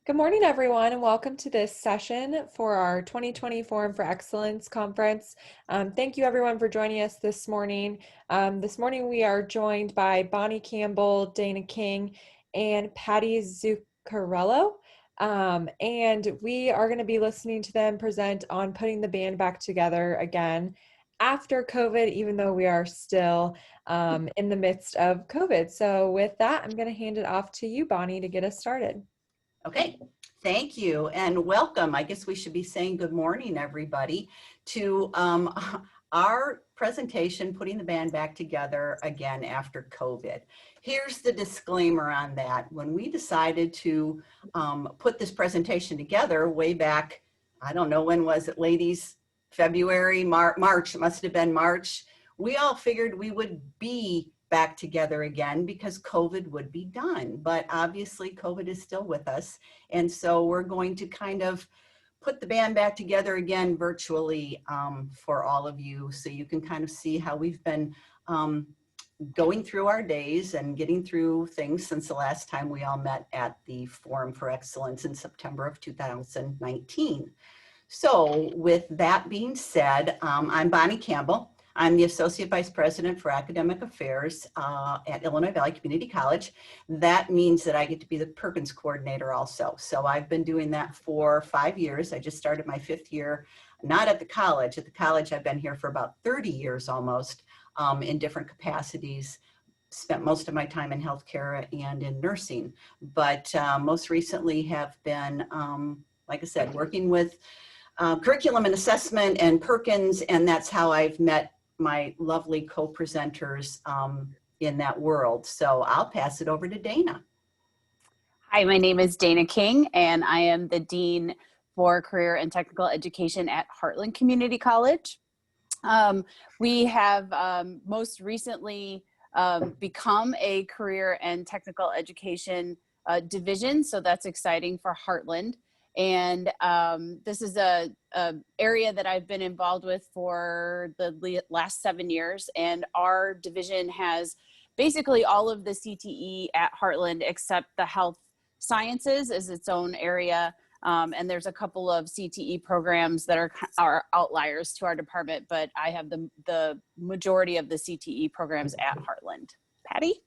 Good morning, everyone, and welcome to this session for our 2020 Forum for Excellence Conference. Thank you, everyone, for joining us this morning. This morning, we are joined by Bonnie Campbell, Dana King, and Patty Zuccarello. And we are going to be listening to them present on putting the band back together again after COVID, even though we are still in the midst of COVID. So with that, I'm going to hand it off to you, Bonnie, to get us started. Okay, thank you and welcome. I guess we should be saying good morning, everybody, to our presentation, Putting the Band Back Together Again After COVID. Here's the disclaimer on that. When we decided to put this presentation together way back, I don't know, when was it, ladies? February, March, it must have been March. We all figured we would be back together again because COVID would be done. But obviously COVID is still with us. And so we're going to kind of put the band back together again virtually for all of you. So you can kind of see how we've been going through our days and getting through things since the last time we all met at the Forum for Excellence in September of 2019. So with that being said, I'm Bonnie Campbell. I'm the Associate Vice President for Academic Affairs at Illinois Valley Community College. That means that I get to be the Perkins Coordinator also. So I've been doing that for 5 years. I just started my 5th year, not at the college. At the college, I've been here for about 30 years almost in different capacities. Spent most of my time in healthcare and in nursing, but most recently have been, like I said, working with curriculum and assessment and Perkins, and that's how I've met my lovely co-presenters in that world. So I'll pass it over to Dana. Hi, my name is Dana King, and I am the Dean for Career and Technical Education at Heartland Community College. We have most recently become a Career and Technical Education division, so that's exciting for Heartland. And this is a area that I've been involved with for the last 7 years. And our division has basically all of the CTE at Heartland except the health sciences is its own area. And there's a couple of CTE programs that are outliers to our department, but I have the majority of the CTE programs at Heartland. Patty?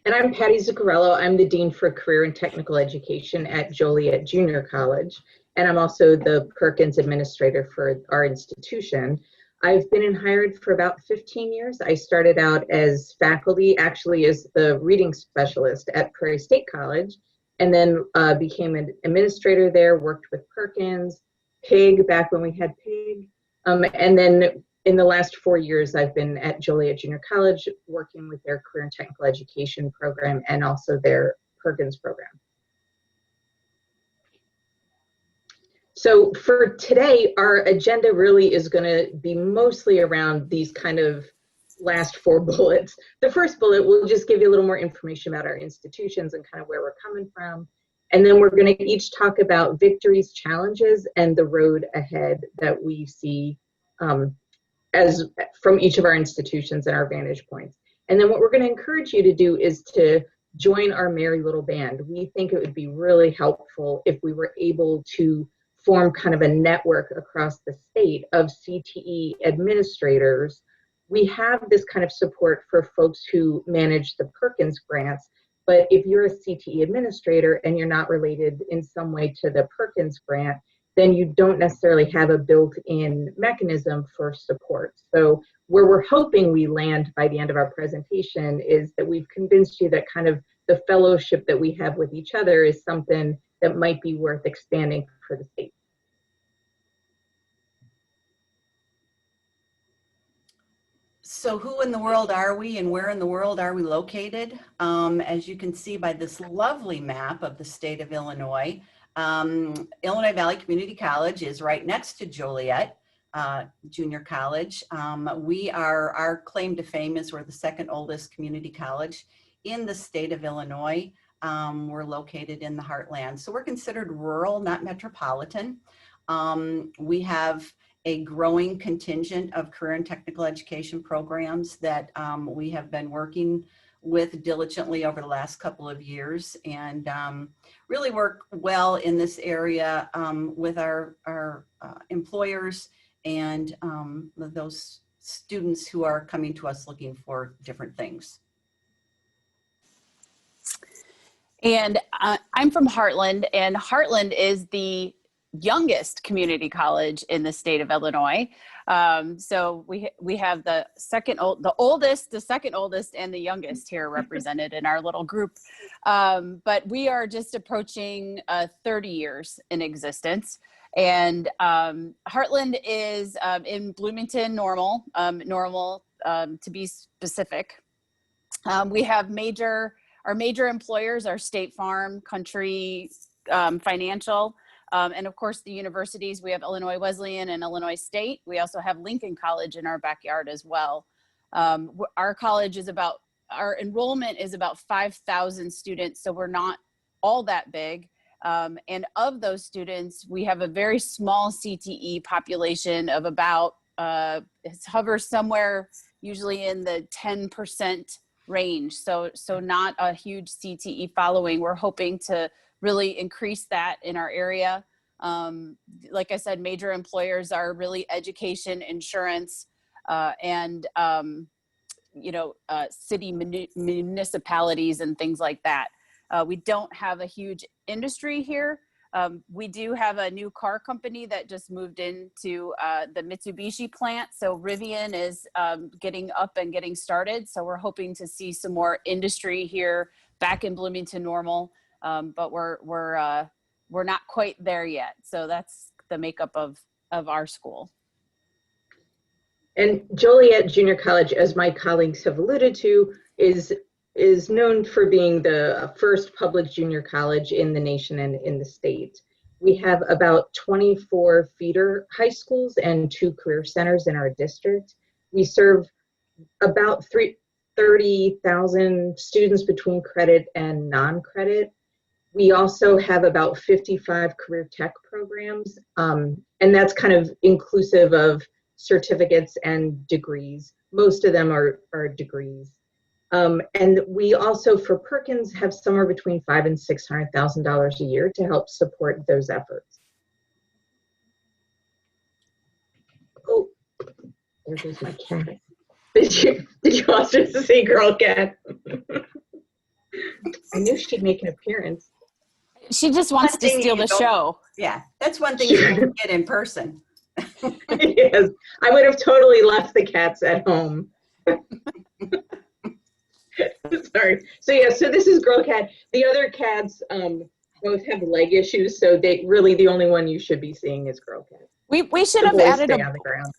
And I'm Patty Zuccarello. I'm the Dean for Career and Technical Education at Joliet Junior College, and I'm also the Perkins Administrator for our institution. I've been in Hired for about 15 years. I started out as faculty, actually as the reading specialist at Prairie State College, and then became an administrator there, worked with Perkins, PIG, back when we had PIG, and then in the last 4 years, I've been at Joliet Junior College working with their Career and Technical Education program and also their Perkins program. So for today, our agenda really is going to be mostly around these kind of last 4 bullets. The first bullet will just give you a little more information about our institutions and kind of where we're coming from. And then we're going to each talk about victories, challenges, and the road ahead that we see as from each of our institutions and our vantage points. And then what we're going to encourage you to do is to join our merry little band. We think it would be really helpful if we were able to form kind of a network across the state of CTE administrators. We have this kind of support for folks who manage the Perkins grants, but if you're a CTE administrator and you're not related in some way to the Perkins grant, then you don't necessarily have a built-in mechanism for support. So where we're hoping we land by the end of our presentation is that we've convinced you that kind of the fellowship that we have with each other is something that might be worth expanding for the state. So who in the world are we and where in the world are we located? As you can see by this lovely map of the state of Illinois, Illinois Valley Community College is right next to Joliet Junior College. Our claim to fame is we're the 2nd oldest community college in the state of Illinois. We're located in the heartland. So we're considered rural, not metropolitan. We have a growing contingent of career and technical education programs that we have been working with diligently over the last couple of years, and really work well in this area with our employers and those students who are coming to us looking for different things. And I'm from Heartland, and Heartland is the youngest community college in the state of Illinois. So we have the oldest, the second oldest, and the youngest here represented in our little group. But we are just approaching 30 years in existence. And Heartland is in Bloomington, Normal, to be specific. We have our major employers are State Farm, Country, Financial, and of course the universities. We have Illinois Wesleyan and Illinois State. We also have Lincoln College in our backyard as well. Our college our enrollment is about 5,000 students, so we're not all that big. And of those students, we have a very small CTE population of about, it hovers somewhere usually in the 10% range. So not a huge CTE following. We're hoping to really increase that in our area. Like I said, major employers are really education, insurance, and city municipalities and things like that. We don't have a huge industry here. We do have a new car company that just moved into the Mitsubishi plant. So Rivian is getting up and getting started. So we're hoping to see some more industry here back in Bloomington Normal, but we're not quite there yet. So that's the makeup of our school. And Joliet Junior College, as my colleagues have alluded to, is known for being the first public junior college in the nation and in the state. We have about 24 feeder high schools and 2 career centers in our district. We serve about 30,000 students between credit and non-credit. We also have about 55 career tech programs, and that's kind of inclusive of certificates and degrees. Most of them are degrees. And we also, for Perkins, have somewhere between $500,000 and $600,000 a year to help support those efforts. Oh, there goes my cat. Did you also see Girl Cat? I knew she'd make an appearance. She just wants to steal the show. Yeah, that's one thing you don't get in person. Yes, I would have totally left the cats at home. Sorry. So yeah, so this is Girl Cat. The other cats both have leg issues, so the only one you should be seeing is Girl Cat. We should have added on the ground.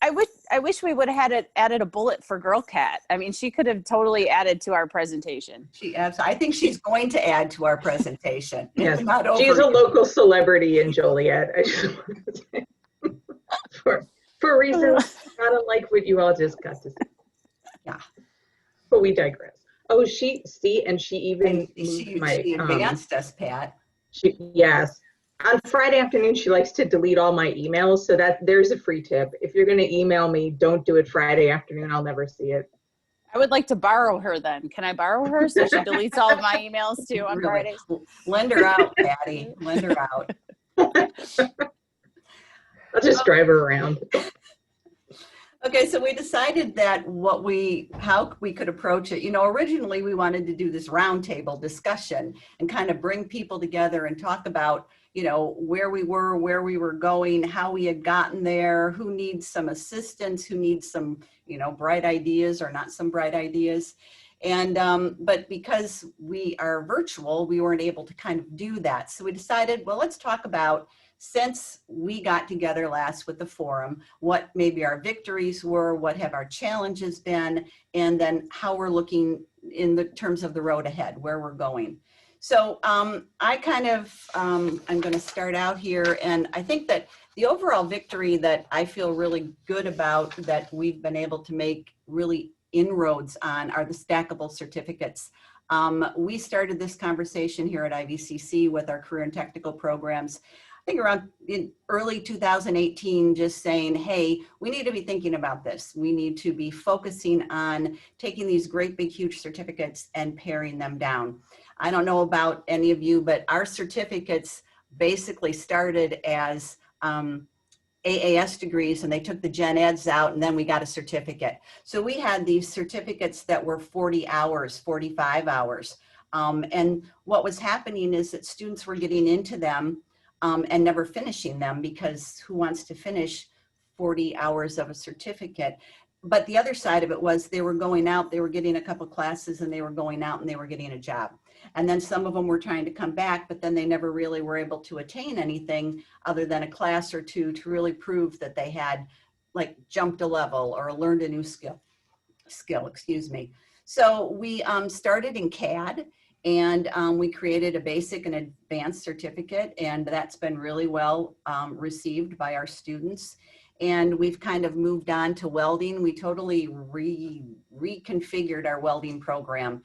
I wish we would have added a bullet for Girl Cat. I mean, she could have totally added to our presentation. I think she's going to add to our presentation. Yes, she's a local celebrity in Joliet. I just wanted to say. For reasons not unlike what you all just got to see. Yeah. But we digress. Oh, she even she advanced us, Pat. Yes. On Friday afternoon, she likes to delete all my emails, so there's a free tip. If you're going to email me, don't do it Friday afternoon. I'll never see it. I would like to borrow her then. Can I borrow her so she deletes all of my emails too on Fridays? Lend her out, Patty. Lend her out. I'll just drive her around. Okay, so we decided that how we could approach it. Originally we wanted to do this roundtable discussion and kind of bring people together and talk about, where we were going, how we had gotten there, who needs some assistance, who needs some, bright ideas or not some bright ideas. And, but because we are virtual, we weren't able to kind of do that. So we decided, well, let's talk about, since we got together last with the forum, what maybe our victories were, what have our challenges been, and then how we're looking in the terms of the road ahead, where we're going. So I'm going to start out here, and I think that the overall victory that I feel really good about that we've been able to make really inroads on are the stackable certificates. We started this conversation here at IVCC with our career and technical programs think around in early 2018, just saying, hey, we need to be thinking about this. We need to be focusing on taking these great big huge certificates and paring them down. I don't know about any of you, but our certificates basically started as AAS degrees, and they took the gen eds out, and then we got a certificate. So we had these certificates that were 40 hours, 45 hours. And what was happening is that students were getting into them and never finishing them, because who wants to finish 40 hours of a certificate? But the other side of it was they were going out, they were getting a couple classes, and they were going out and they were getting a job. And then some of them were trying to come back, but then they never really were able to attain anything other than a class or two to really prove that they had like jumped a level or learned a new skill, excuse me. So we started in CAD, and we created a basic and advanced certificate, and that's been really well received by our students. And we've kind of moved on to welding. We totally reconfigured our welding program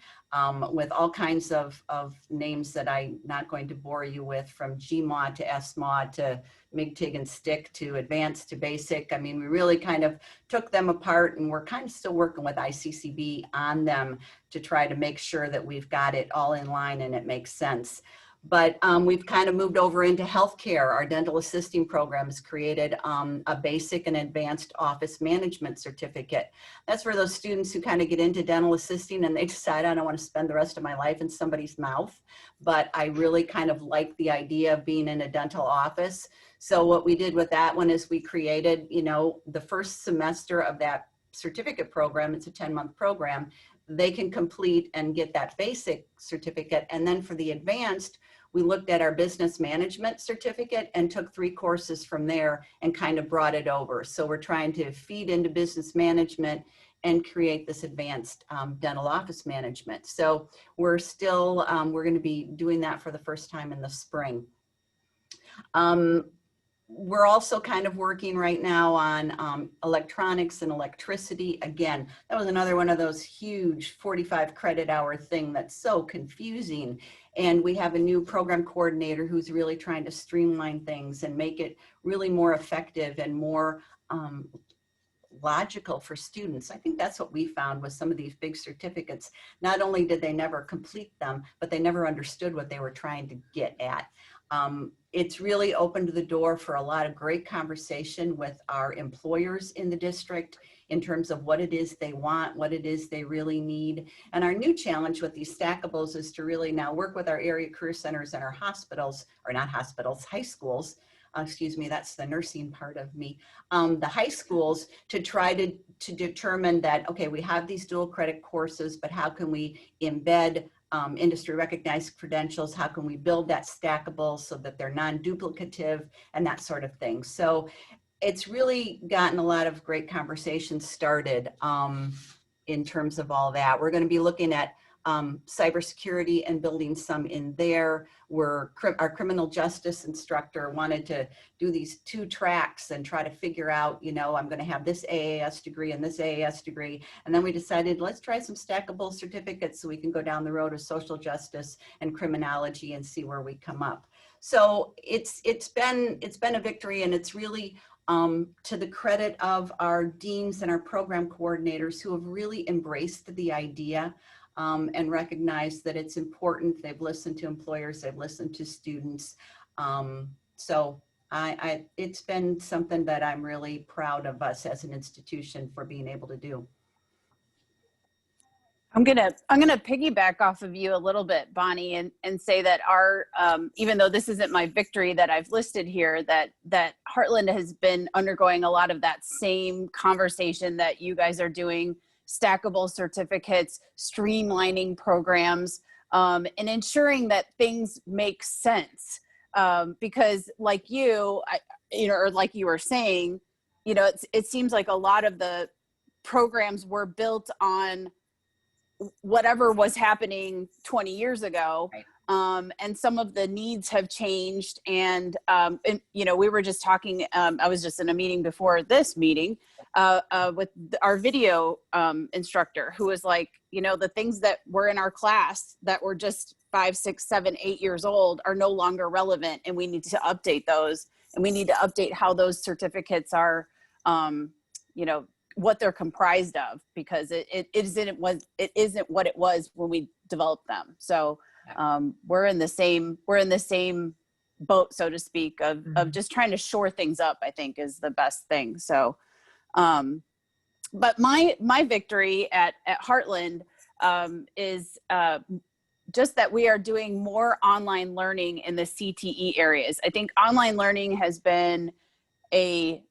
with all kinds of names that I'm not going to bore you with, from GMOD to SMOD to MIG, TIG, and stick to advanced to basic. I mean, we really kind of took them apart, and we're kind of still working with ICCCA on them to try to make sure that we've got it all in line and it makes sense. But we've kind of moved over into healthcare. Our dental assisting program has created a basic and advanced office management certificate. That's for those students who kind of get into dental assisting and they decide, I don't want to spend the rest of my life in somebody's mouth, but I really kind of like the idea of being in a dental office. So what we did with that one is we created, you know, the first semester of that certificate program. It's a 10-month program. They can complete and get that basic certificate. And then for the advanced, we looked at our business management certificate and took 3 courses from there and kind of brought it over. So we're trying to feed into business management and create this advanced dental office management. So we're still, we're going to be doing that for the first time in the spring. We're also kind of working right now on electronics and electricity. Again, that was another one of those huge 45 credit hour thing that's so confusing. And we have a new program coordinator who's really trying to streamline things and make it really more effective and more logical for students. I think that's what we found with some of these big certificates. Not only did they never complete them, but they never understood what they were trying to get at. It's really opened the door for a lot of great conversation with our employers in the district in terms of what it is they want, what it is they really need. And our new challenge with these stackables is to really now work with our area career centers and our hospitals, or not hospitals, high schools, excuse me, that's the nursing part of me, the high schools, to try to determine that, okay, we have these dual credit courses, but how can we embed industry recognized credentials? How can we build that stackable so that they're non-duplicative and that sort of thing? So it's really gotten a lot of great conversations started in terms of all that. We're going to be looking at cybersecurity and building some in there. Our criminal justice instructor wanted to do these 2 tracks and try to figure out, you know, I'm going to have this AAS degree and this AAS degree. And then we decided, let's try some stackable certificates so we can go down the road of social justice and criminology and see where we come up. So it's been a victory, and it's really to the credit of our deans and our program coordinators who have really embraced the idea and recognize that it's important. They've listened to employers, they've listened to students. So it's been something that I'm really proud of us as an institution for being able to do. I'm gonna piggyback off of you a little bit, Bonnie, and say that our even though this isn't my victory that I've listed here, that Heartland has been undergoing a lot of that same conversation that you guys are doing. Stackable certificates, streamlining programs, and ensuring that things make sense. Because like you know, or like you were saying, you know, it seems like a lot of the programs were built on whatever was happening 20 years ago. Right. And some of the needs have changed. And you know, we were just talking, I was just in a meeting before this meeting with our video instructor, who was like, you know, the things that were in our class that were just 5, 6, 7, 8 years old are no longer relevant, and we need to update those, and we need to update how those certificates are, you know, what they're comprised of, because it isn't what it was when we developed them. So we're in the same boat, so to speak, of just trying to shore things up, I think, is the best thing. So but my victory at Heartland is just that we are doing more online learning in the CTE areas. I think online learning has been a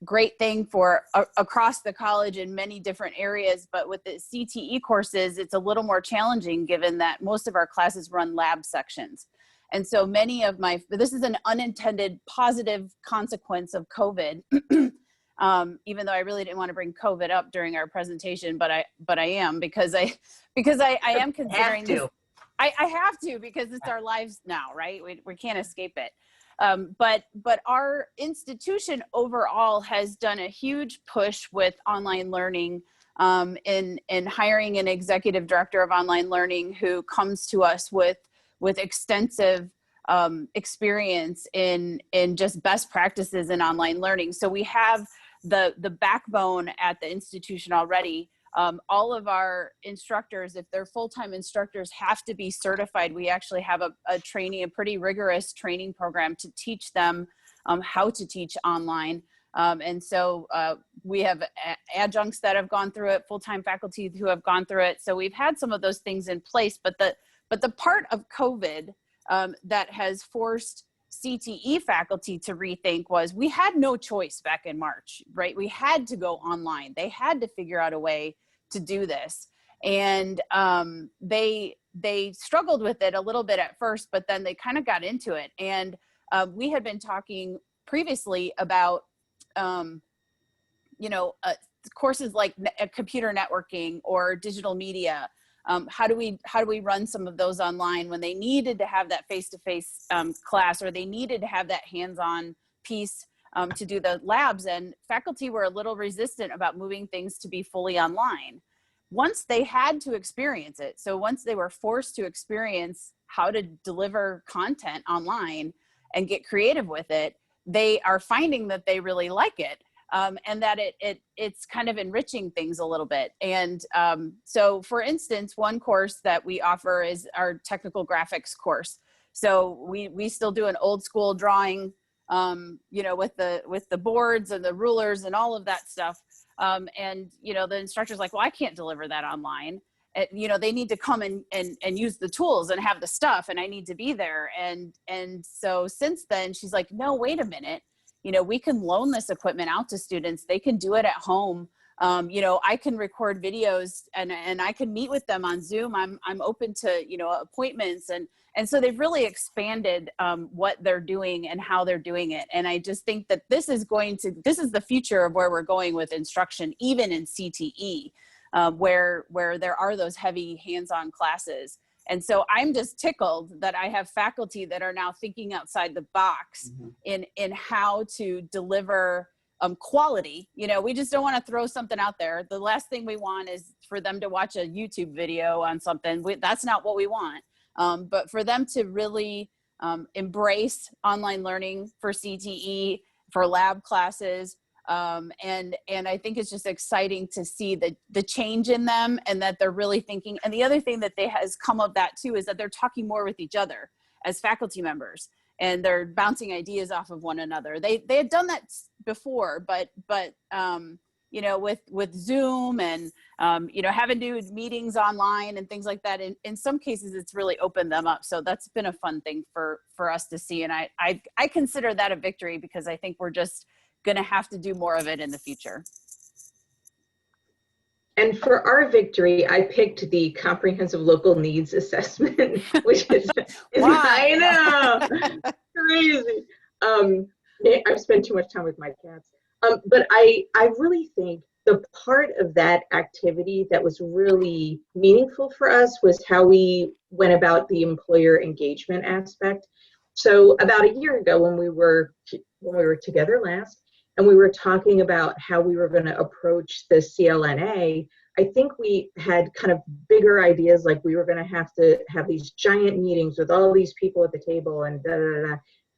great thing for across the college in many different areas, but with the CTE courses, it's a little more challenging given that most of our classes run lab sections. And so many of this is an unintended positive consequence of COVID, even though I really didn't want to bring COVID up during our presentation, but I am, because I am considering this. I have to, because it's our lives now, right? We can't escape it. But our institution overall has done a huge push with online learning, in hiring an executive director of online learning who comes to us with extensive experience in just best practices in online learning. So we have the backbone at the institution already. All of our instructors, if they're full-time instructors, have to be certified. We actually have a pretty rigorous training program to teach them how to teach online. And so we have adjuncts that have gone through it, full-time faculty who have gone through it. So we've had some of those things in place, but the part of COVID that has forced CTE faculty to rethink was we had no choice back in March, right? We had to go online. They had to figure out a way to do this. And they struggled with it a little bit at first, but then they kind of got into it. And we had been talking previously about, courses like computer networking or digital media. How do we run some of those online when they needed to have that face-to-face class, or they needed to have that hands-on piece to do the labs? And faculty were a little resistant about moving things to be fully online. Once they had to experience it, so once they were forced to experience how to deliver content online and get creative with it, they are finding that they really like it. And that it's kind of enriching things a little bit. And so for instance, one course that we offer is our technical graphics course. So we still do an old school drawing, with the boards and the rulers and all of that stuff. And the instructor's like, well, I can't deliver that online. They need to come and use the tools and have the stuff, and I need to be there. And so since then, she's like, no, wait a minute. We can loan this equipment out to students. They can do it at home. I can record videos and I can meet with them on Zoom. I'm open to, appointments. And so they've really expanded what they're doing and how they're doing it. And I just think that this is the future of where we're going with instruction, even in CTE, where there are those heavy hands-on classes. And so I'm just tickled that I have faculty that are now thinking outside the box in how to deliver quality. We just don't want to throw something out there. The last thing we want is for them to watch a YouTube video on something. That's not what we want. But for them to really embrace online learning for CTE, for lab classes, and I think it's just exciting to see the change in them, and that they're really thinking. And the other thing that has come of that too is that they're talking more with each other as faculty members, and they're bouncing ideas off of one another. They had done that before, but with Zoom and having to do meetings online and things like that, in some cases it's really opened them up. So that's been a fun thing for us to see, and I consider that a victory, because I think we're just going to have to do more of it in the future. And for our victory, I picked the comprehensive local needs assessment, which is I know, crazy. I've spent too much time with my cats. But I really think the part of that activity that was really meaningful for us was how we went about the employer engagement aspect. So about a year ago, when we were together last, and we were talking about how we were going to approach the CLNA, I think we had kind of bigger ideas, like we were going to have these giant meetings with all these people at the table and da da da.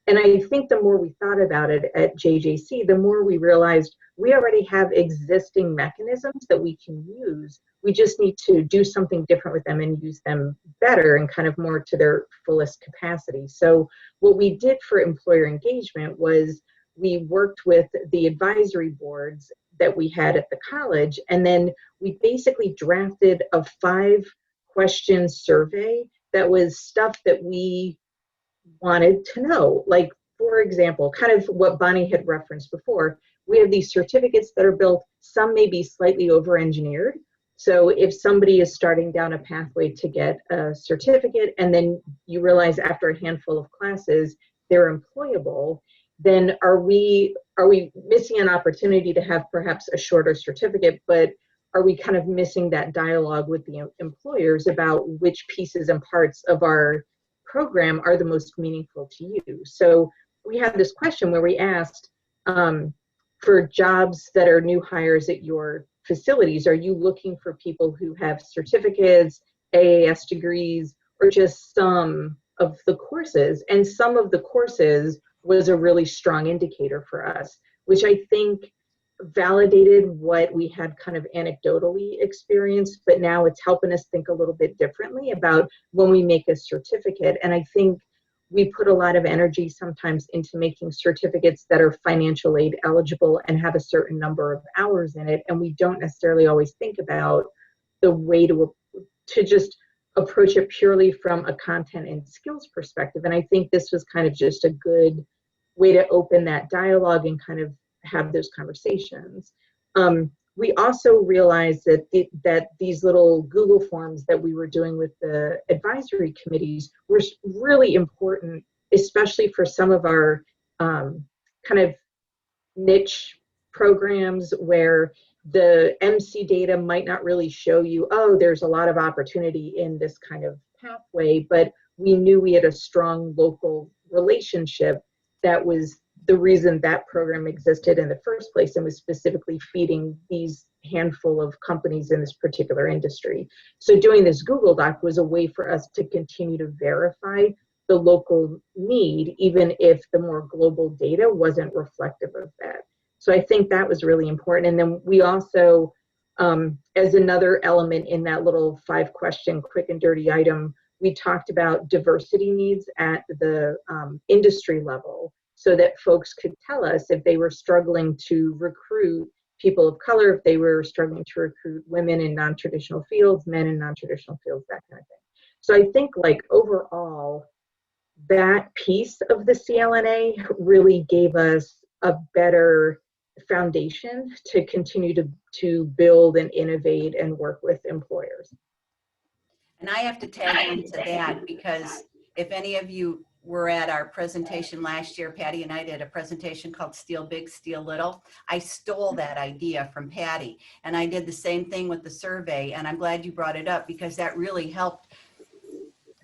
And I think the more we thought about it at JJC, the more we realized we already have existing mechanisms that we can use. We just need to do something different with them and use them better and kind of more to their fullest capacity. So what we did for employer engagement was we worked with the advisory boards that we had at the college, and then we basically drafted a 5-question survey that was stuff that we wanted to know. Like, for example, kind of what Bonnie had referenced before, we have these certificates that are built, some may be slightly over-engineered. So if somebody is starting down a pathway to get a certificate, and then you realize after a handful of classes they're employable, then are we missing an opportunity to have perhaps a shorter certificate, but are we kind of missing that dialogue with the employers about which pieces and parts of our program are the most meaningful to you? So we had this question where we asked, for jobs that are new hires at your facilities, are you looking for people who have certificates, AAS degrees, or just some of the courses? And some of the courses was a really strong indicator for us, which I think validated what we had kind of anecdotally experienced, but now it's helping us think a little bit differently about when we make a certificate. And I think we put a lot of energy sometimes into making certificates that are financial aid eligible and have a certain number of hours in it, and we don't necessarily always think about the way to just approach it purely from a content and skills perspective. And I think this was kind of just a good way to open that dialogue and kind of have those conversations. We also realized that these little Google forms that we were doing with the advisory committees were really important, especially for some of our kind of niche programs where the MC data might not really show you, oh, there's a lot of opportunity in this kind of pathway, but we knew we had a strong local relationship that was the reason that program existed in the first place and was specifically feeding these handful of companies in this particular industry. So doing this Google Doc was a way for us to continue to verify the local need, even if the more global data wasn't reflective of that. So I think that was really important. And then we also, as another element in that little 5-question quick and dirty item, we talked about diversity needs at the industry level, so that folks could tell us if they were struggling to recruit people of color, if they were struggling to recruit women in non-traditional fields, men in non-traditional fields, that kind of thing. So I think, like, overall, that piece of the CLNA really gave us a better foundation to continue to build and innovate and work with employers. And I have to tag on to that, because if any of you were at our presentation last year, Patty and I did a presentation called Steal Big, Steal Little. I stole that idea from Patty, and I did the same thing with the survey. And I'm glad you brought it up, because that really helped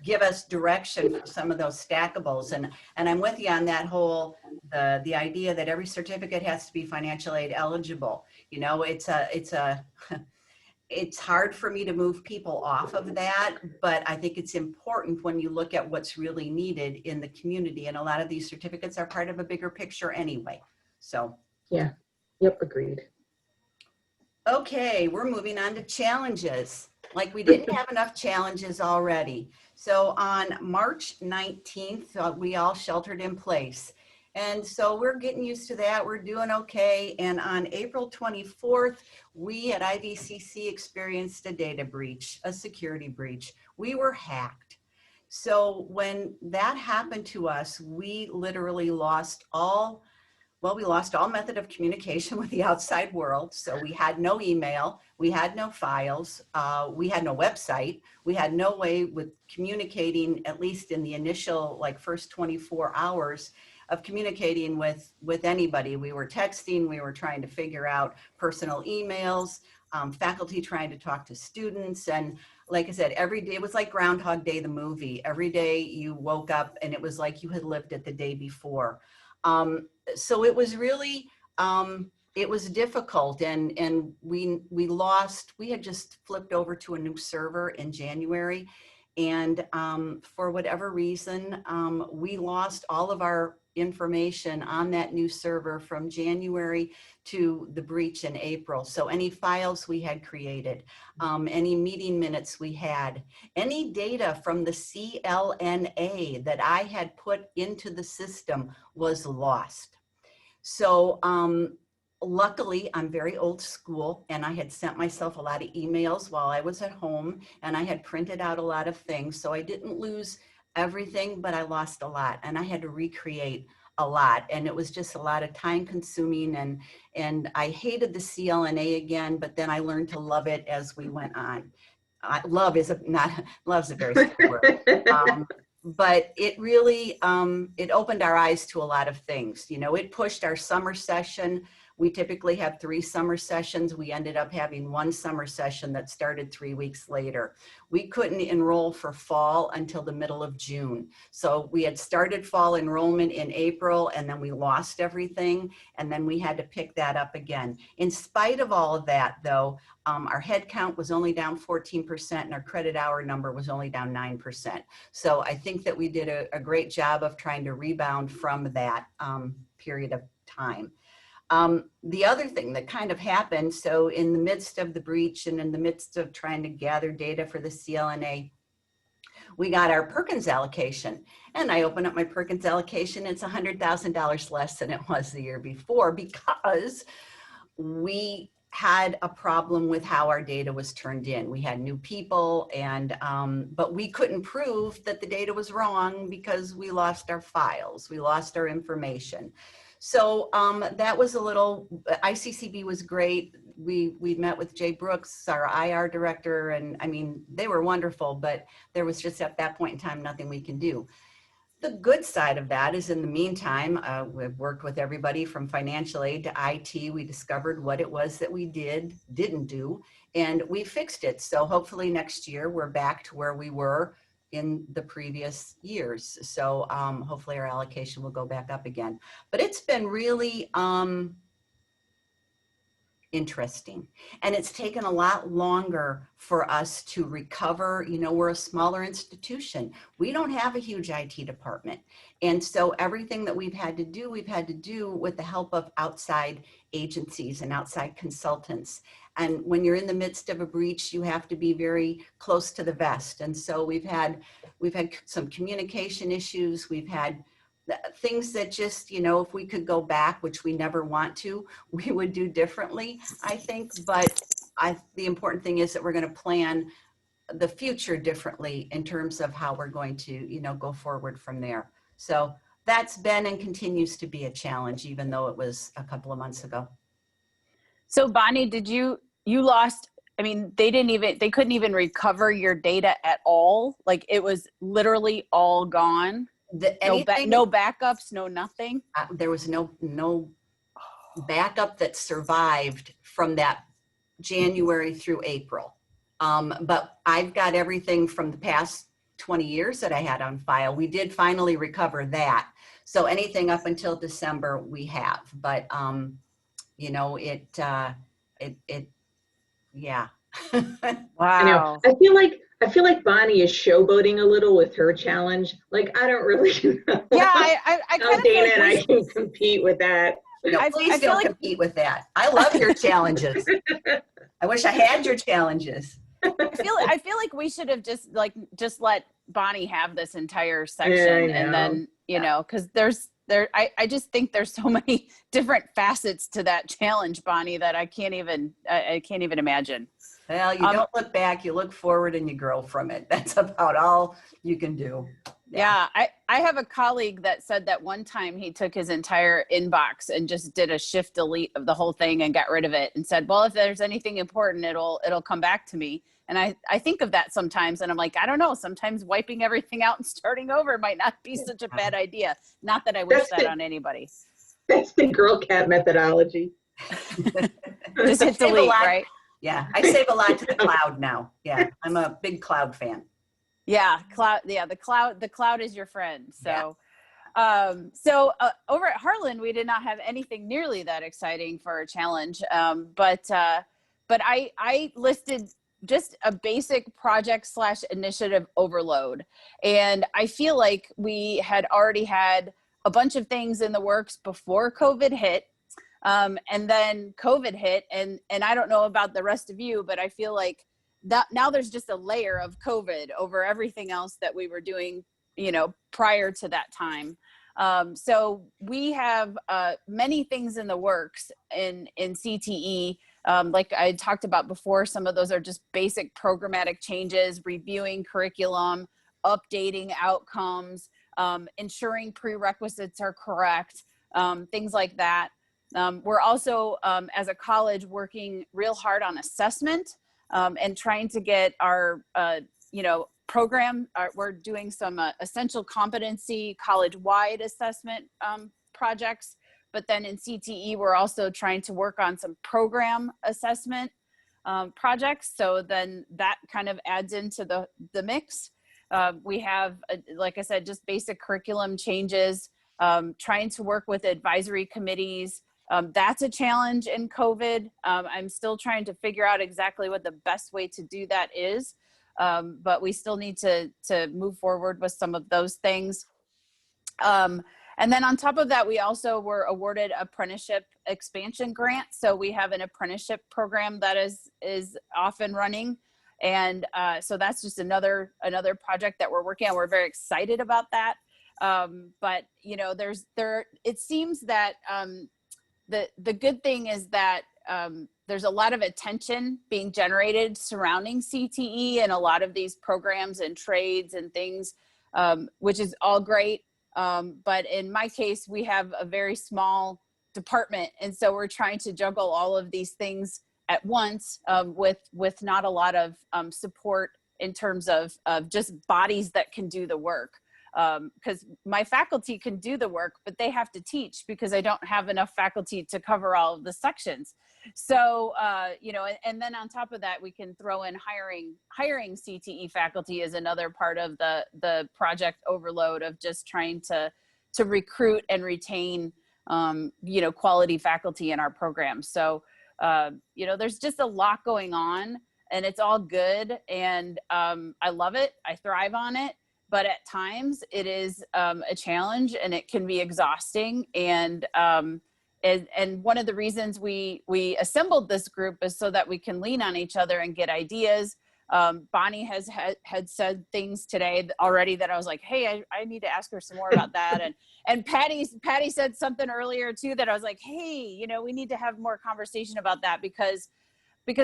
give us direction for some of those stackables. And I'm with you on that whole, the idea that every certificate has to be financial aid eligible. You know, it's hard for me to move people off of that, but I think it's important when you look at what's really needed in the community. And a lot of these certificates are part of a bigger picture anyway. So. Yeah, yep, agreed. Okay, we're moving on to challenges. Like, we didn't have enough challenges already. So on March 19th, we all sheltered in place. And so we're getting used to that. We're doing okay. And on April 24th, we at IVCC experienced a data breach, a security breach. We were hacked. So when that happened to us, we literally lost all method of communication with the outside world. So we had no email, we had no files, we had no website, we had no way with communicating, at least in the initial, like, first 24 hours of communicating with anybody. We were texting, we were trying to figure out personal emails, faculty trying to talk to students. And like I said, every day, it was like Groundhog Day, the movie. Every day you woke up and it was like you had lived it the day before. So it was really it was difficult, and we had just flipped over to a new server in January, and for whatever reason, we lost all of our information on that new server from January to the breach in April. So any files we had created, any meeting minutes we had, any data from the CLNA that I had put into the system was lost. So luckily, I'm very old school, and I had sent myself a lot of emails while I was at home, and I had printed out a lot of things. So I didn't lose everything, but I lost a lot, and I had to recreate a lot. And it was just a lot of time consuming, and I hated the CLNA again, but then I learned to love it as we went on. Love's a very strong word. But it really, it opened our eyes to a lot of things. You know, it pushed our summer session. We typically have 3 summer sessions. We ended up having 1 summer session that started 3 weeks later. We couldn't enroll for fall until the middle of June. So we had started fall enrollment in April, and then we lost everything. And then we had to pick that up again. In spite of all of that, though, our head count was only down 14%, and our credit hour number was only down 9%. So I think that we did a great job of trying to rebound from that period of time. The other thing that kind of happened, so in the midst of the breach and in the midst of trying to gather data for the CLNA, we got our Perkins allocation. And I open up my Perkins allocation, it's $100,000 less than it was the year before, because we had a problem with how our data was turned in. We had new people, and but we couldn't prove that the data was wrong because we lost our files, we lost our information. So that was a little, ICCB was great. We met with Jay Brooks, our IR director, and I mean, they were wonderful, but there was just at that point in time, nothing we can do. The good side of that is, in the meantime, we've worked with everybody from financial aid to IT. We discovered what it was that we didn't do, and we fixed it. So hopefully next year we're back to where we were in the previous years. So hopefully our allocation will go back up again. But it's been really interesting, and it's taken a lot longer for us to recover. You know, we're a smaller institution. We don't have a huge IT department, and so everything that we've had to do with the help of outside agencies and outside consultants. And when you're in the midst of a breach, you have to be very close to the vest. And so we've had some communication issues. We've had things that just, you know, if we could go back, which we never want to, we would do differently, I think. But the important thing is that we're going to plan the future differently in terms of how we're going to, you know, go forward from there. So that's been and continues to be a challenge, even though it was a couple of months ago. So Bonnie, you lost, I mean, they couldn't even recover your data at all? Like, it was literally all gone? No backups, no nothing? There was no backup that survived from that January through April. But I've got everything from the past 20 years that I had on file. We did finally recover that. So anything up until December we have, but you know, yeah. Wow. I know. I feel like Bonnie is showboating a little with her challenge. Like, I don't really know. Yeah, I how Dana and I can compete with that. No, please don't compete with that. I love your challenges. I wish I had your challenges. I feel like we should have just let Bonnie have this entire section, and then, you know, because I just think there's so many different facets to that challenge, Bonnie, that I can't even imagine. Well, you don't look back, you look forward, and you grow from it. That's about all you can do. Yeah, I have a colleague that said that one time he took his entire inbox and just did a shift delete of the whole thing and got rid of it, and said, well, if there's anything important, it'll come back to me. And I think of that sometimes, and I'm like, I don't know, sometimes wiping everything out and starting over might not be such a bad idea. Not that I wish that on anybody. That's the girl cat methodology. Just hit delete, right? Yeah, I save a lot to the cloud now. Yeah, I'm a big cloud fan. Yeah, cloud. Yeah, the cloud is your friend. So, Over at Heartland, we did not have anything nearly that exciting for a challenge. But I listed just a basic project / initiative overload. And I feel like we had already had a bunch of things in the works before COVID hit. And then COVID hit, and I don't know about the rest of you, but I feel like that now there's just a layer of COVID over everything else that we were doing, prior to that time. So we have many things in the works in CTE. Like I talked about before, some of those are just basic programmatic changes, reviewing curriculum, updating outcomes, ensuring prerequisites are correct, things like that. We're also, as a college, working real hard on assessment and trying to get our, program. We're doing some essential competency college-wide assessment projects. But then in CTE, we're also trying to work on some program assessment projects. So then that kind of adds into the mix. We have, like I said, just basic curriculum changes, trying to work with advisory committees. That's a challenge in COVID. I'm still trying to figure out exactly what the best way to do that is. But we still need to move forward with some of those things. And then on top of that, we also were awarded apprenticeship expansion grant. So we have an apprenticeship program that is off and running. And so that's just another project that we're working on. We're very excited about that. But it seems that the good thing is that there's a lot of attention being generated surrounding CTE and a lot of these programs and trades and things, which is all great. But in my case, we have a very small department. And so we're trying to juggle all of these things at once with not a lot of support in terms of just bodies that can do the work. Because my faculty can do the work, but they have to teach because I don't have enough faculty to cover all of the sections. So, and then on top of that, we can throw in hiring CTE faculty is another part of the project overload of just trying to recruit and retain, quality faculty in our program. So, there's just a lot going on and it's all good. And I love it. I thrive on it. But at times it is a challenge and it can be exhausting. And one of the reasons we assembled this group is so that we can lean on each other and get ideas. Bonnie had said things today already that I was like, hey, I need to ask her some more about that. And Patty said something earlier too that I was like, hey, we need to have more conversation about that because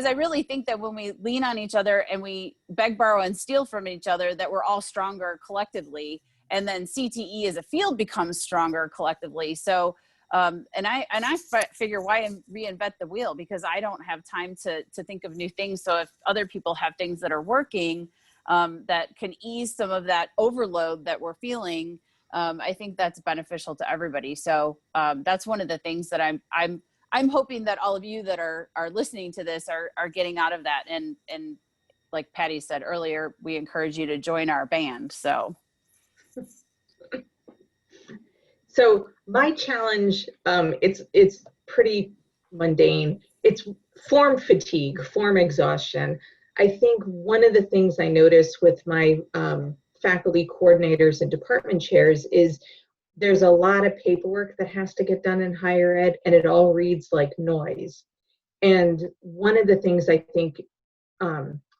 I really think that when we lean on each other and we beg, borrow, and steal from each other, that we're all stronger collectively. And then CTE as a field becomes stronger collectively. So, and I figure why reinvent the wheel, because I don't have time to think of new things. So if other people have things that are working that can ease some of that overload that we're feeling, I think that's beneficial to everybody. So that's one of the things that I'm hoping that all of you that are listening to this are getting out of that. And like Patty said earlier, we encourage you to join our band. So my challenge, it's pretty mundane. It's form fatigue, form exhaustion. I think one of the things I notice with my faculty coordinators and department chairs is there's a lot of paperwork that has to get done in higher ed, and it all reads like noise. And one of the things I think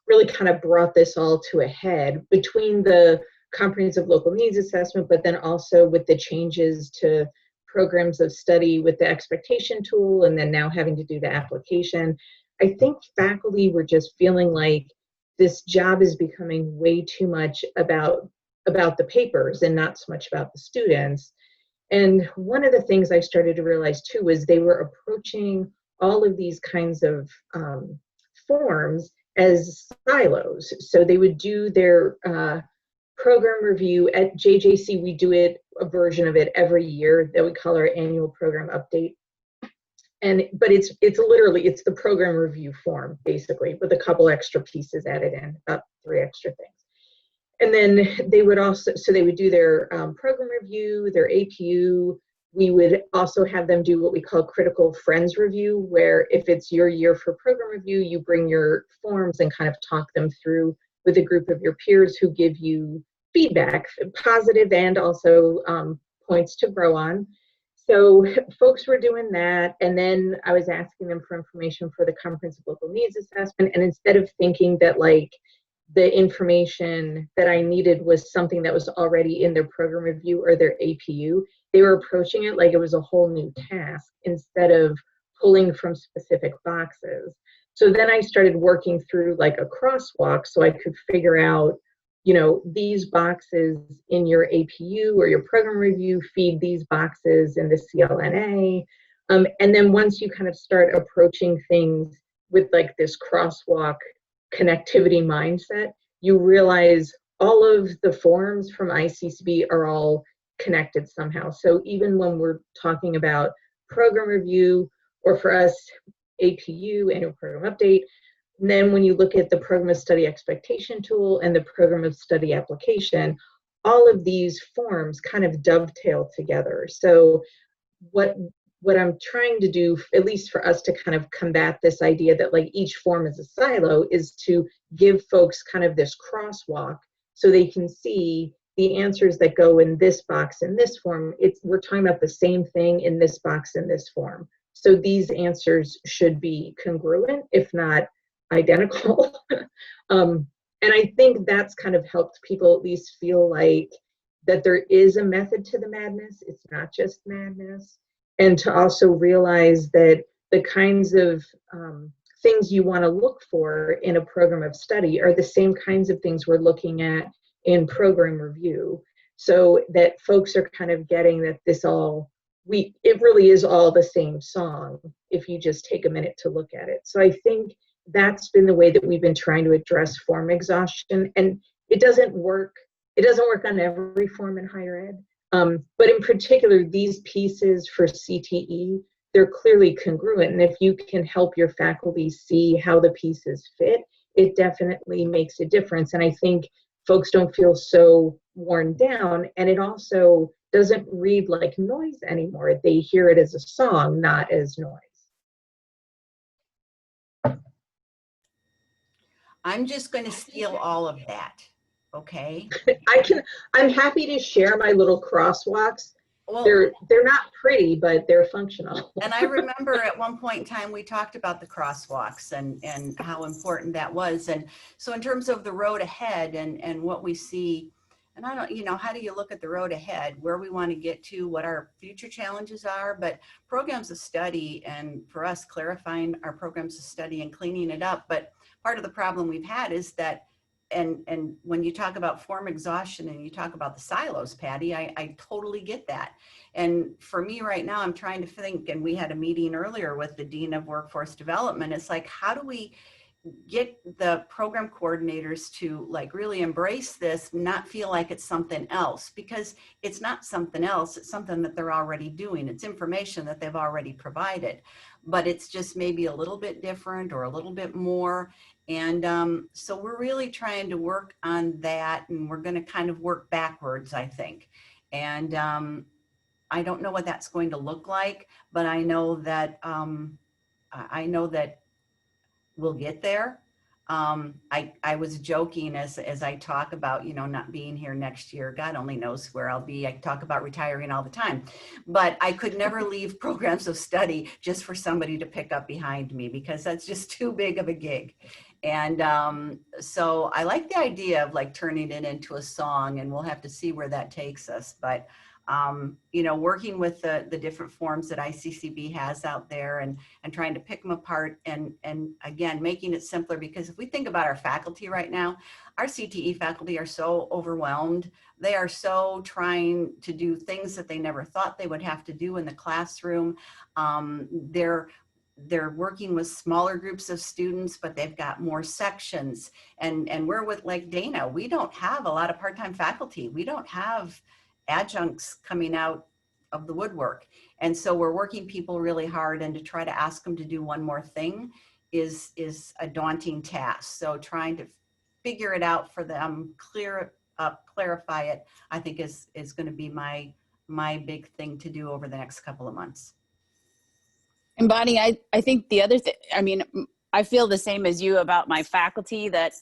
really kind of brought this all to a head between the comprehensive local needs assessment, but then also with the changes to programs of study with the expectation tool, and then now having to do the application. I think faculty were just feeling like this job is becoming way too much about the papers and not so much about the students. And one of the things I started to realize too was they were approaching all of these kinds of forms as silos. So they would do their program review at JJC. We do a version of it every year that we call our annual program update. But it's literally the program review form basically with a couple extra pieces added in, about 3 extra things. And then they would also, so they would do their program review, their APU. We would also have them do what we call critical friends review, where if it's your year for program review, you bring your forms and kind of talk them through with a group of your peers who give you feedback, positive and also points to grow on. So folks were doing that, and then I was asking them for information for the comprehensive local needs assessment, and instead of thinking that like the information that I needed was something that was already in their program review or their APU, they were approaching it like it was a whole new task instead of pulling from specific boxes. So then I started working through like a crosswalk so I could figure out, you know, these boxes in your APU or your program review feed these boxes in the CLNA. And then once you kind of start approaching things with like this crosswalk connectivity mindset, you realize all of the forms from ICCB are all connected somehow. So even when we're talking about program review, or for us, APU, annual program update, and then when you look at the program of study expectation tool and the program of study application, all of these forms kind of dovetail together. So what I'm trying to do, at least for us to kind of combat this idea that like each form is a silo, is to give folks kind of this crosswalk so they can see the answers that go in this box in this form. We're talking about the same thing in this box in this form. So these answers should be congruent, if not identical. And I think that's kind of helped people at least feel like that there is a method to the madness. It's not just madness. And to also realize that the kinds of things you want to look for in a program of study are the same kinds of things we're looking at in program review, so that folks are kind of getting that it really is all the same song if you just take a minute to look at it. So I think that's been the way that we've been trying to address form exhaustion. And it doesn't work on every form in higher ed. But in particular, these pieces for CTE, they're clearly congruent. And if you can help your faculty see how the pieces fit, it definitely makes a difference. And I think folks don't feel so worn down. And it also doesn't read like noise anymore. They hear it as a song, not as noise. I'm just going to steal all of that. Okay. I'm happy to share my little crosswalks. Well, they're not pretty, but they're functional. And I remember at one point in time, we talked about the crosswalks and how important that was. And so in terms of the road ahead and what we see, and I don't, you know, how do you look at the road ahead, where we want to get to, what our future challenges are, but programs of study, and for us clarifying our programs of study and cleaning it up. But part of the problem we've had is that, and when you talk about form exhaustion and you talk about the silos, Patty, I totally get that. And for me right now, I'm trying to think, and we had a meeting earlier with the Dean of Workforce Development. It's like, how do we get the program coordinators to like really embrace this, not feel like it's something else, because it's not something else. It's something that they're already doing. It's information that they've already provided, but it's just maybe a little bit different or a little bit more. And so we're really trying to work on that, and we're going to kind of work backwards, I think. And I don't know what that's going to look like, but I know that we'll get there. I was joking as I talk about, you know, not being here next year. God only knows where I'll be. I talk about retiring all the time, but I could never leave programs of study just for somebody to pick up behind me, because that's just too big of a gig. And so I like the idea of like turning it into a song, and we'll have to see where that takes us. But you know, working with the different forms that ICCB has out there and trying to pick them apart and again, making it simpler, because if we think about our faculty right now, our CTE faculty are so overwhelmed. They are so trying to do things that they never thought they would have to do in the classroom. They're working with smaller groups of students, but they've got more sections. And we're with like Dana, we don't have a lot of part-time faculty. We don't have adjuncts coming out of the woodwork. And so we're working people really hard, and to try to ask them to do one more thing is a daunting task. So trying to figure it out for them, clear clarify it, I think is going to be my big thing to do over the next couple of months. And Bonnie, I think the other thing, I mean, I feel the same as you about my faculty, that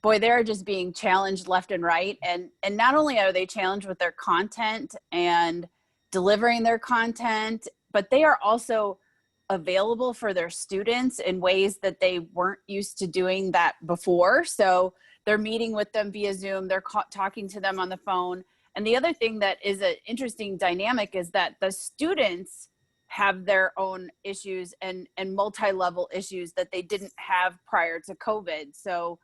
boy, they're just being challenged left and right. And not only are they challenged with their content and delivering their content, but they are also available for their students in ways that they weren't used to doing that before. So they're meeting with them via Zoom, they're talking to them on the phone. And the other thing that is an interesting dynamic is that the students have their own issues and multi-level issues that they didn't have prior to COVID. So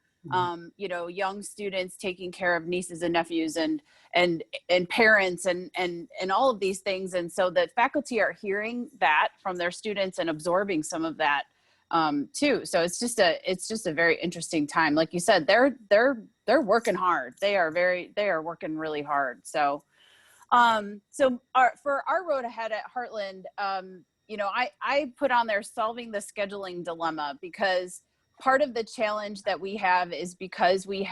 you know, young students taking care of nieces and nephews and parents and all of these things. And so the faculty are hearing that from their students and absorbing some of that too. So it's just a very interesting time. Like you said, they're working hard. They are working really hard. So for our road ahead at Heartland, you know, I put on there solving the scheduling dilemma, because part of the challenge that we have is because we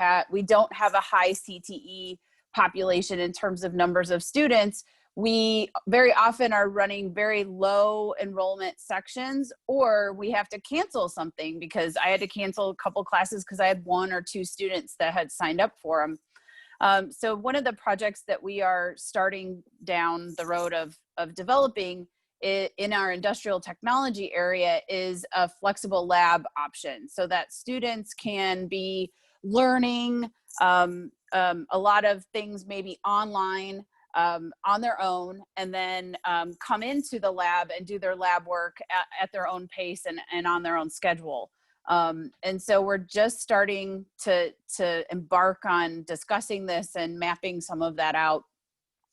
don't have a high CTE population in terms of numbers of students. We very often are running very low enrollment sections, or we have to cancel something, because I had to cancel a couple classes because I had 1 or 2 students that had signed up for them. So one of the projects that we are starting down the road of developing in our industrial technology area is a flexible lab option, so that students can be learning a lot of things maybe online on their own, and then come into the lab and do their lab work at their own pace and on their own schedule. And so we're just starting to embark on discussing this and mapping some of that out.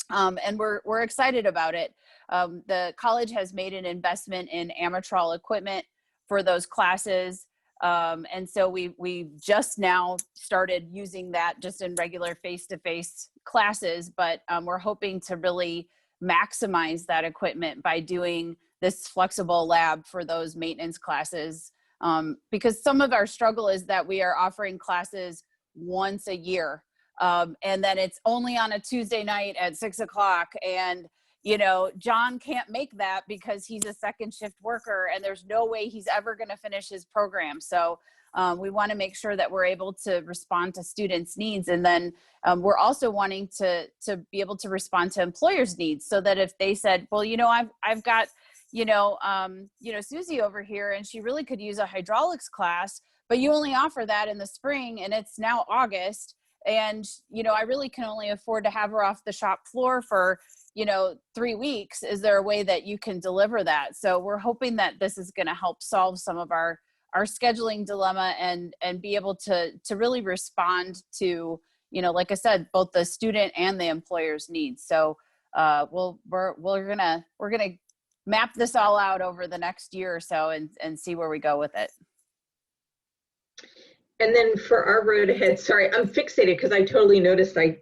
And we're excited about it. The college has made an investment in Amatrol equipment for those classes. And so we just now started using that just in regular face-to-face classes, but we're hoping to really maximize that equipment by doing this flexible lab for those maintenance classes. Because some of our struggle is that we are offering classes once a year. And then it's only on a Tuesday night at 6 o'clock. And, you know, John can't make that because he's a second shift worker and there's no way he's ever going to finish his program. So we want to make sure that we're able to respond to students' needs. And then we're also wanting to be able to respond to employers' needs, so that if they said, well, you know, I've got, Susie over here and she really could use a hydraulics class, but you only offer that in the spring and it's now August. And, you know, I really can only afford to have her off the shop floor for, 3 weeks. Is there a way that you can deliver that? So we're hoping that this is going to help solve some of our scheduling dilemma and be able to really respond to, like I said, both the student and the employer's needs. So we're gonna map this all out over the next year or so and see where we go with it. And then for our road ahead, sorry, I'm fixated because I totally noticed I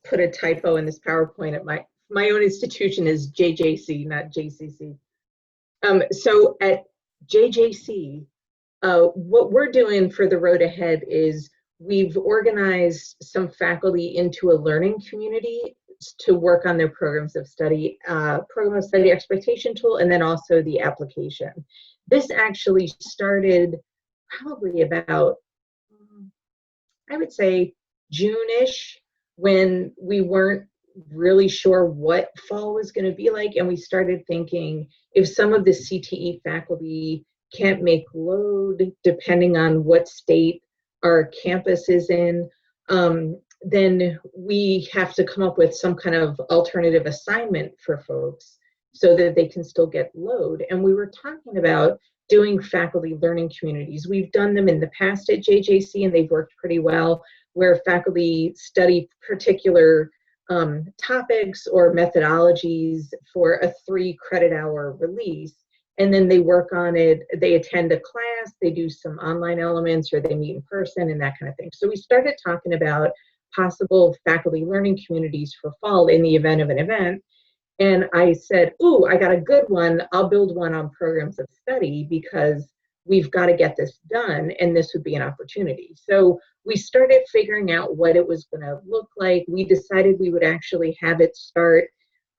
put a typo in this PowerPoint at my own institution is JJC, not JCC. So at JJC, what we're doing for the road ahead is we've organized some faculty into a learning community to work on their programs of study expectation tool, and then also the application. This actually started probably about, I would say, June-ish, when we weren't really sure what fall was going to be like, and we started thinking, if some of the CTE faculty can't make load depending on what state our campus is in, then we have to come up with some kind of alternative assignment for folks so that they can still get load. And we were talking about doing faculty learning communities. We've done them in the past at JJC and they've worked pretty well, where faculty study particular topics or methodologies for a 3 credit hour release. And then they work on it, they attend a class, they do some online elements, or they meet in person and that kind of thing. So we started talking about possible faculty learning communities for fall in the event of an event. And I said, ooh, I got a good one. I'll build one on programs of study, because we've got to get this done, and this would be an opportunity. So we started figuring out what it was going to look like. We decided we would actually have it start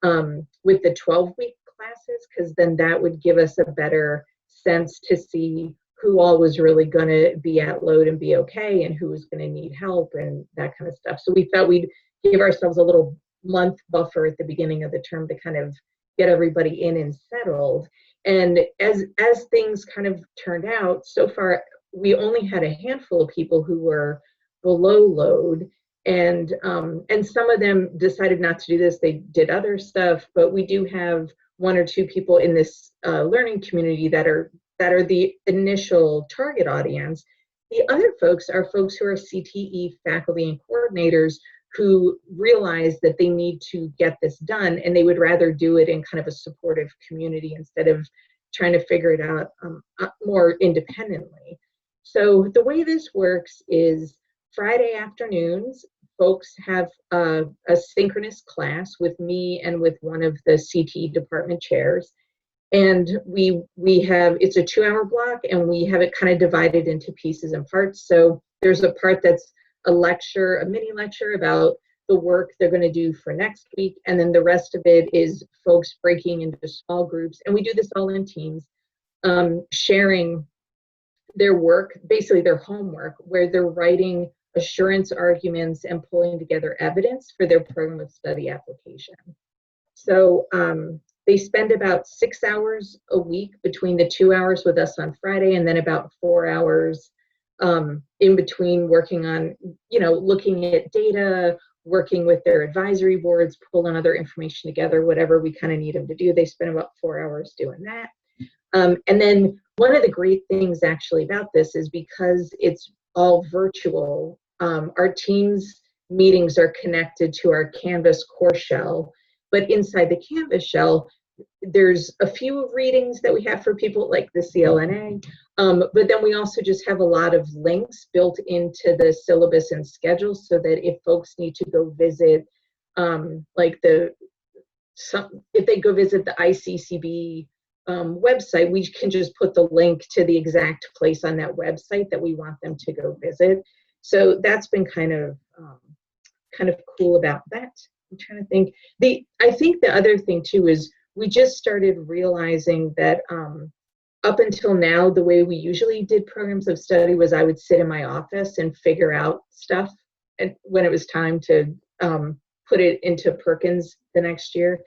with the 12-week classes, because then that would give us a better sense to see who all was really going to be at load and be okay, and who was going to need help and that kind of stuff. So we thought we'd give ourselves a little month buffer at the beginning of the term to kind of get everybody in and settled. And as things kind of turned out, so far we only had a handful of people who were below load, and some of them decided not to do this. They did other stuff, but we do have one or two people in this learning community that are the initial target audience. The other folks are folks who are CTE faculty and coordinators who realize that they need to get this done, and they would rather do it in kind of a supportive community instead of trying to figure it out more independently. So the way this works is Friday afternoons, folks have a synchronous class with me and with one of the CTE department chairs. And it's a 2-hour block, and we have it kind of divided into pieces and parts. So there's a part that's a lecture, a mini lecture about the work they're going to do for next week. And then the rest of it is folks breaking into small groups. And we do this all in teams, sharing their work, basically their homework, where they're writing assurance arguments and pulling together evidence for their program of study application. So they spend about 6 hours a week between the 2 hours with us on Friday, and then about 4 hours in between working on, looking at data, working with their advisory boards, pulling other information together, whatever we kind of need them to do. They spend about 4 hours doing that. And then one of the great things actually about this is because it's all virtual, our team's meetings are connected to our Canvas core shell, but inside the Canvas shell, there's a few readings that we have for people like the CLNA, but then we also just have a lot of links built into the syllabus and schedule, so that if folks need to go visit, if they go visit the ICCCA website, we can just put the link to the exact place on that website that we want them to go visit. So that's been kind of cool about that. I'm trying to think. I think the other thing too is we just started realizing that up until now, the way we usually did programs of study was I would sit in my office and figure out stuff, and when it was time to put it into Perkins the next year.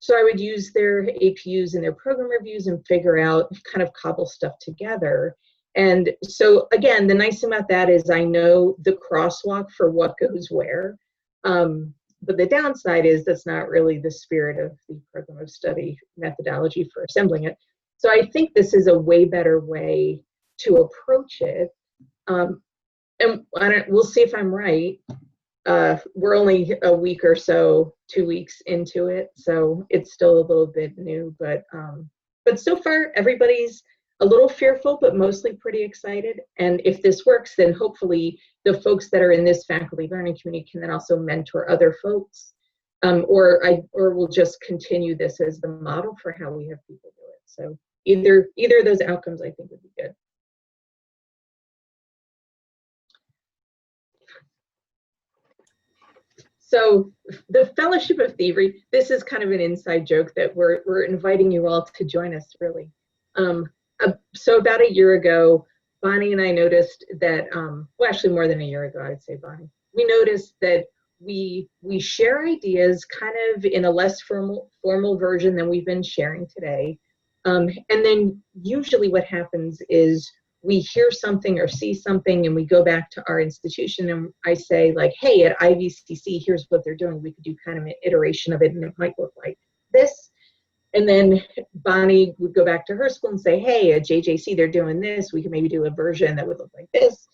So I would use their APUs and their program reviews and figure out, kind of cobble stuff together. And so again, the nice thing about that is I know the crosswalk for what goes where. But the downside is that's not really the spirit of the program of study methodology for assembling it. So I think this is a way better way to approach it. And we'll see if I'm right. We're only a week or so, 2 weeks into it, so it's still a little bit new. But so far, everybody's a little fearful, but mostly pretty excited. And if this works, then hopefully the folks that are in this faculty learning community can then also mentor other folks, or we'll just continue this as the model for how we have people do it. So either of those outcomes, I think, would be good. So the Fellowship of Thievery, this is kind of an inside joke that we're inviting you all to join us, really. So about a year ago, Bonnie and I noticed that, well, actually more than a year ago, I'd say, Bonnie, we noticed that we share ideas kind of in a less formal version than we've been sharing today. And then usually what happens is we hear something or see something and we go back to our institution and I say like, hey, at IVCC, here's what they're doing. We could do kind of an iteration of it and it might look like this. And then Bonnie would go back to her school and say, hey, at JJC, they're doing this. We could maybe do a version that would look like this.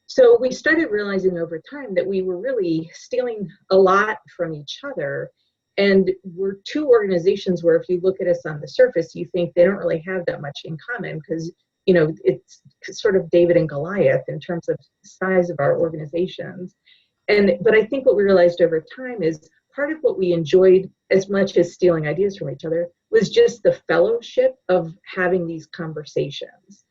So we started realizing over time that we were really stealing a lot from each other. And we're two organizations where if you look at us on the surface, you think they don't really have that much in common because, you know, it's sort of David and Goliath in terms of size of our organizations. But I think what we realized over time is part of what we enjoyed as much as stealing ideas from each other was just the fellowship of having these conversations.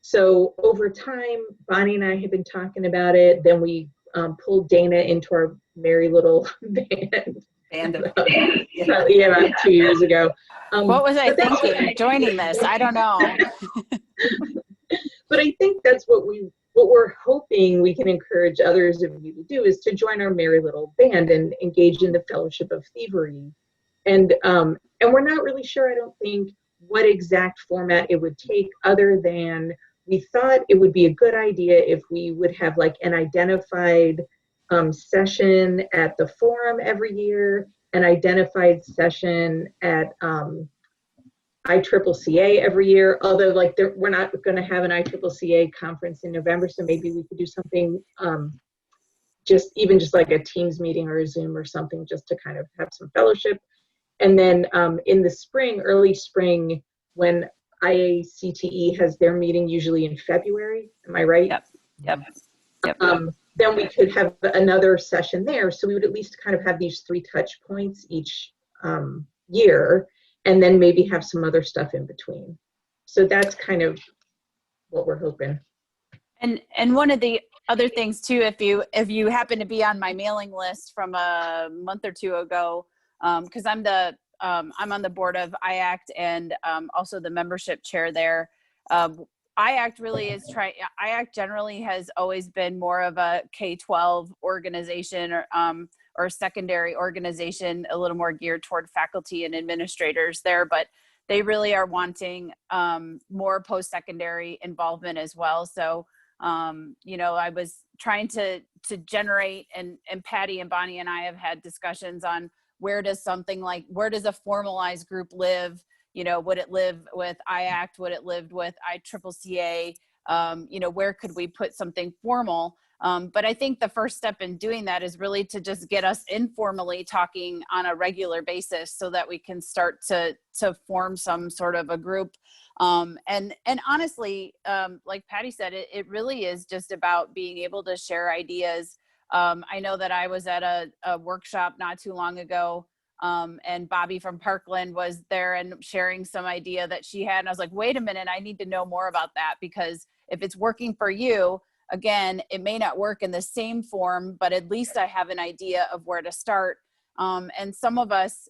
So over time, Bonnie and I have been talking about it. Then we pulled Dana into our merry little band. Band of Probably about 2 years ago. What was I thinking joining this? I don't know. But I think that's what we're hoping we can encourage others of you to do, is to join our merry little band and engage in the Fellowship of Thievery. And we're not really sure, I don't think, what exact format it would take, other than we thought it would be a good idea if we would have like an identified session at the forum every year, an identified session at ICCCA every year, although like we're not going to have an ICCCA conference in November, so maybe we could do something just like a Teams meeting or a Zoom or something, just to kind of have some fellowship. And then in the spring, early spring, when IACTE has their meeting, usually in February, am I right? Yep. Then we could have another session there, so we would at least kind of have these 3 touch points each year, and then maybe have some other stuff in between. So that's kind of what we're hoping. And one of the other things too, if you happen to be on my mailing list from a month or 2 ago, because I'm on the board of IACTE and also the membership chair there. IACTE really is IACTE generally has always been more of a K-12 organization or secondary organization, a little more geared toward faculty and administrators there, but they really are wanting more post-secondary involvement as well. So, I was trying to generate, and Patty and Bonnie and I have had discussions on where does a formalized group live? Would it live with IACTE? Would it live with ICCCA? Where could we put something formal? But I think the first step in doing that is really to just get us informally talking on a regular basis, so that we can start to form some sort of a group. And honestly, like Patty said, it really is just about being able to share ideas. I know that I was at a workshop not too long ago, and Bobby from Parkland was there and sharing some idea that she had. And I was like, wait a minute, I need to know more about that, because if it's working for you, again, it may not work in the same form, but at least I have an idea of where to start. And some of us,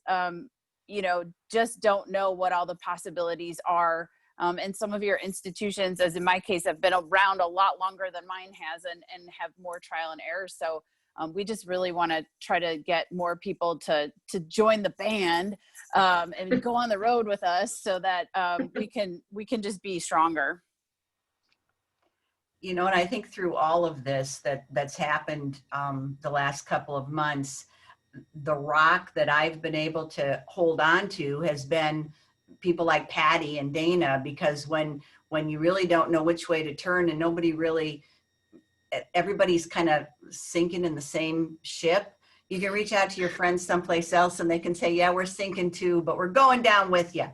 just don't know what all the possibilities are. And some of your institutions, as in my case, have been around a lot longer than mine has, and have more trial and error. So we just really want to try to get more people to join the band and go on the road with us, so that we can just be stronger. And I think through all of this that's happened the last couple of months, the rock that I've been able to hold on to has been people like Patty and Dana, because when you really don't know which way to turn, and everybody's kind of sinking in the same ship, you can reach out to your friends someplace else and they can say, yeah, we're sinking too, but we're going down with you.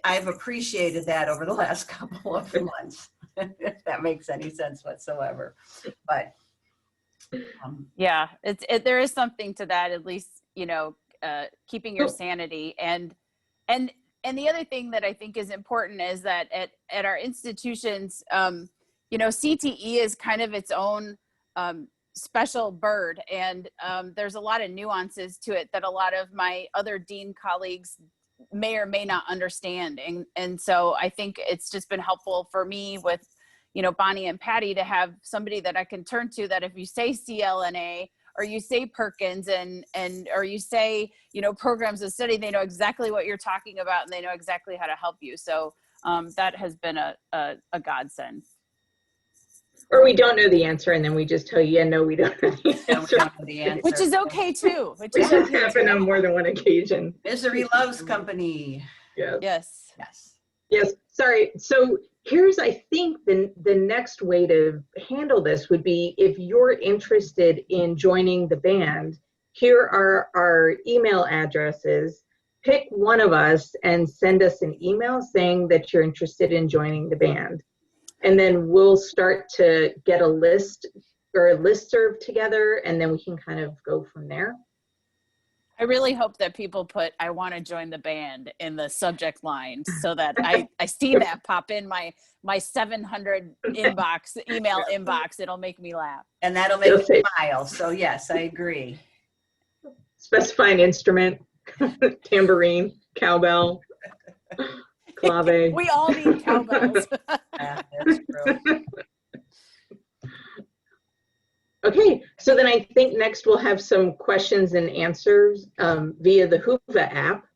I've appreciated that over the last couple of months, if that makes any sense whatsoever. But yeah, there is something to that, at least, keeping your sanity. And the other thing that I think is important is that at our institutions, CTE is kind of its own special bird, and there's a lot of nuances to it that a lot of my other dean colleagues may or may not understand. And so I think it's just been helpful for me with, Bonnie and Patty, to have somebody that I can turn to, that if you say CLNA, or you say Perkins, or you say, programs of study, they know exactly what you're talking about, and they know exactly how to help you. So that has been a godsend. Or we don't know the answer, and then we just tell you, yeah, no, we don't know the answer. Which is okay too. Which is okay happened on more than one occasion. Misery loves company. Yes. Yes. Sorry. So here's, I think, the next way to handle this would be, if you're interested in joining the band, here are our email addresses. Pick one of us and send us an email saying that you're interested in joining the band. And then we'll start to get a list or a listserv together, and then we can kind of go from there. I really hope that people put "I want to join the band" in the subject line so that I see that pop in my 700 email inbox. It'll make me laugh. And that'll make me smile. So yes, I agree. Specify an instrument, tambourine, cowbell, clave. We all need cowbells. Yeah, that's true. Okay, so then I think next we'll have some questions and answers via the Hoova app. I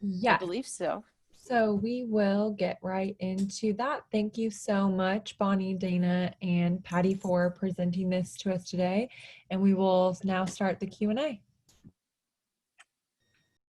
Yes. believe so. So we will get right into that. Thank you so much, Bonnie, Dana, and Patty for presenting this to us today. And we will now start the Q&A.